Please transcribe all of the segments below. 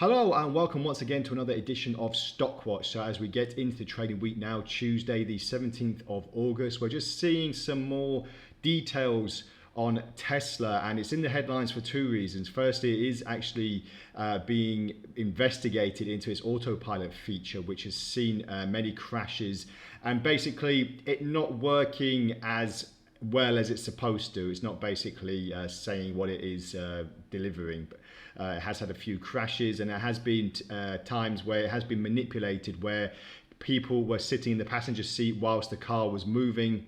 Hello and welcome once again to another edition of Stockwatch. So as we get into the trading week now, Tuesday the 17th of August, we're just seeing some more details on Tesla, and it's in the headlines for two reasons. Firstly, it is actually being investigated into its Autopilot feature, which has seen many crashes and basically it not working as well as it's supposed to. It's not basically saying what it is delivering. It has had a few crashes, and there has been times where it has been manipulated, where people were sitting in the passenger seat whilst the car was moving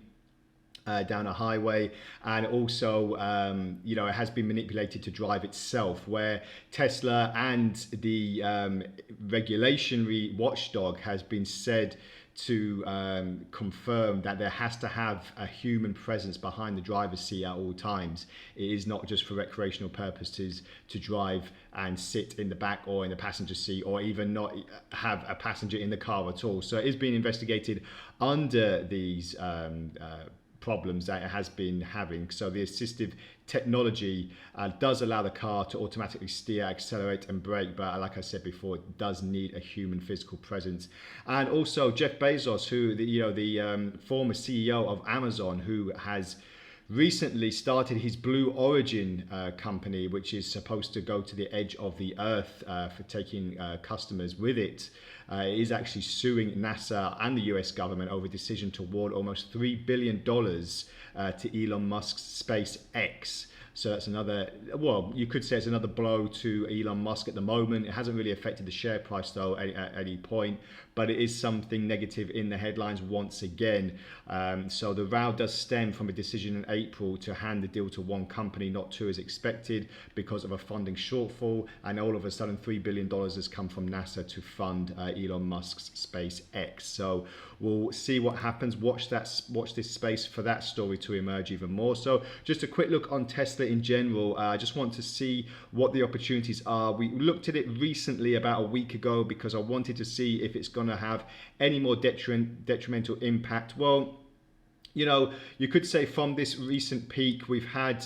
down a highway, and also it has been manipulated to drive itself, where Tesla and the regulatory watchdog has been said to confirm that there has to have a human presence behind the driver's seat at all times. It is not just for recreational purposes to drive and sit in the back or in the passenger seat, or even not have a passenger in the car at all. So it is being investigated under these problems that it has been having. So the assistive technology does allow the car to automatically steer, accelerate and brake, but like I said before, it does need a human physical presence. And also Jeff Bezos, who the former CEO of Amazon, who has recently started his Blue Origin company, which is supposed to go to the edge of the earth for taking customers with it, is actually suing NASA and the US government over a decision to award almost $3 billion to Elon Musk's SpaceX. So that's another, well, you could say it's another blow to Elon Musk at the moment. It hasn't really affected the share price though at any point, but it is something negative in the headlines once again. So the row does stem from a decision in April to hand the deal to one company, not two as expected, because of a funding shortfall. And all of a sudden $3 billion has come from NASA to fund Elon Musk's SpaceX. So we'll see what happens. Watch this space for that story to emerge even more. So just a quick look on Tesla in general. I just want to see what the opportunities are. We looked at it recently about a week ago because I wanted to see if it's going to have any more detrimental impact. Well, you could say from this recent peak we've had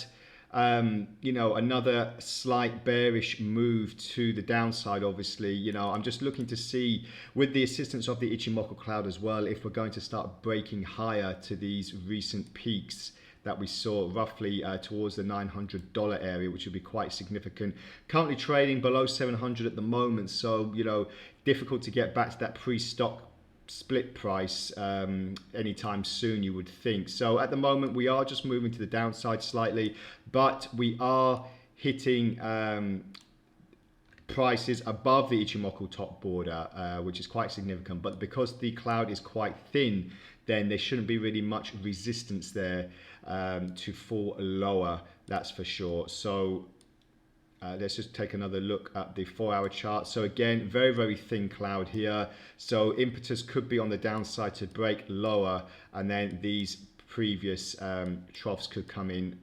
another slight bearish move to the downside. Obviously, I'm just looking to see, with the assistance of the Ichimoku cloud as well, if we're going to start breaking higher to these recent peaks that we saw roughly towards the $900 area, which would be quite significant. Currently trading below 700 at the moment, so difficult to get back to that pre-stock split price anytime soon, you would think. So at the moment we are just moving to the downside slightly, but we are hitting prices above the Ichimoku top border, which is quite significant. But because the cloud is quite thin, then there shouldn't be really much resistance there to fall lower, that's for sure. So let's just take another look at the 4-hour chart. So again, very, very thin cloud here. So impetus could be on the downside to break lower, and then these previous troughs could come in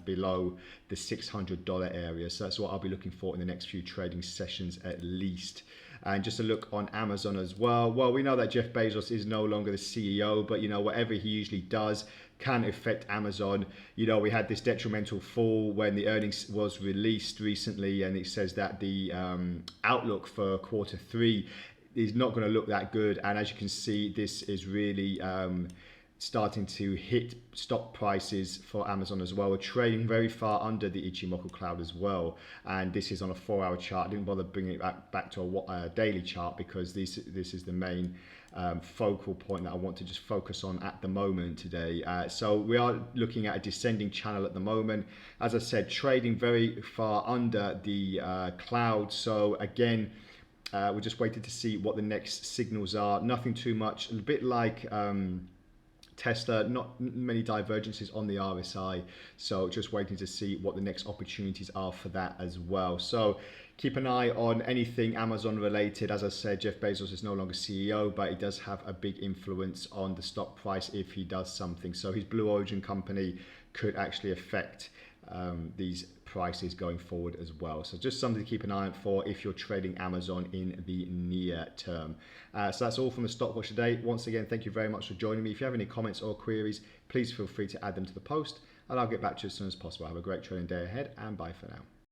below the $600 area. So that's what I'll be looking for in the next few trading sessions at least. And just a look on Amazon as well. Well, we know that Jeff Bezos is no longer the CEO, but whatever he usually does can affect Amazon. We had this detrimental fall when the earnings was released recently, and it says that the outlook for Q3 is not going to look that good. And as you can see, this is really starting to hit stock prices for Amazon as well. We're trading very far under the Ichimoku cloud as well, and this is on a 4-hour chart. I didn't bother bringing it back to a daily chart because this is the main focal point that I want to just focus on at the moment today. So we are looking at a descending channel at the moment. As I said, trading very far under the cloud. So again, we're just waiting to see what the next signals are. Nothing too much, a bit like Tesla, not many divergences on the RSI, so just waiting to see what the next opportunities are for that as well. So keep an eye on anything Amazon related. As I said, Jeff Bezos is no longer CEO, but he does have a big influence on the stock price if he does something. So his Blue Origin company could actually affect these prices going forward as well. So just something to keep an eye out for if you're trading Amazon in the near term. So that's all from the Stockwatch today. Once again, thank you very much for joining me. If you have any comments or queries, please feel free to add them to the post, and I'll get back to you as soon as possible. Have a great trading day ahead, and bye for now.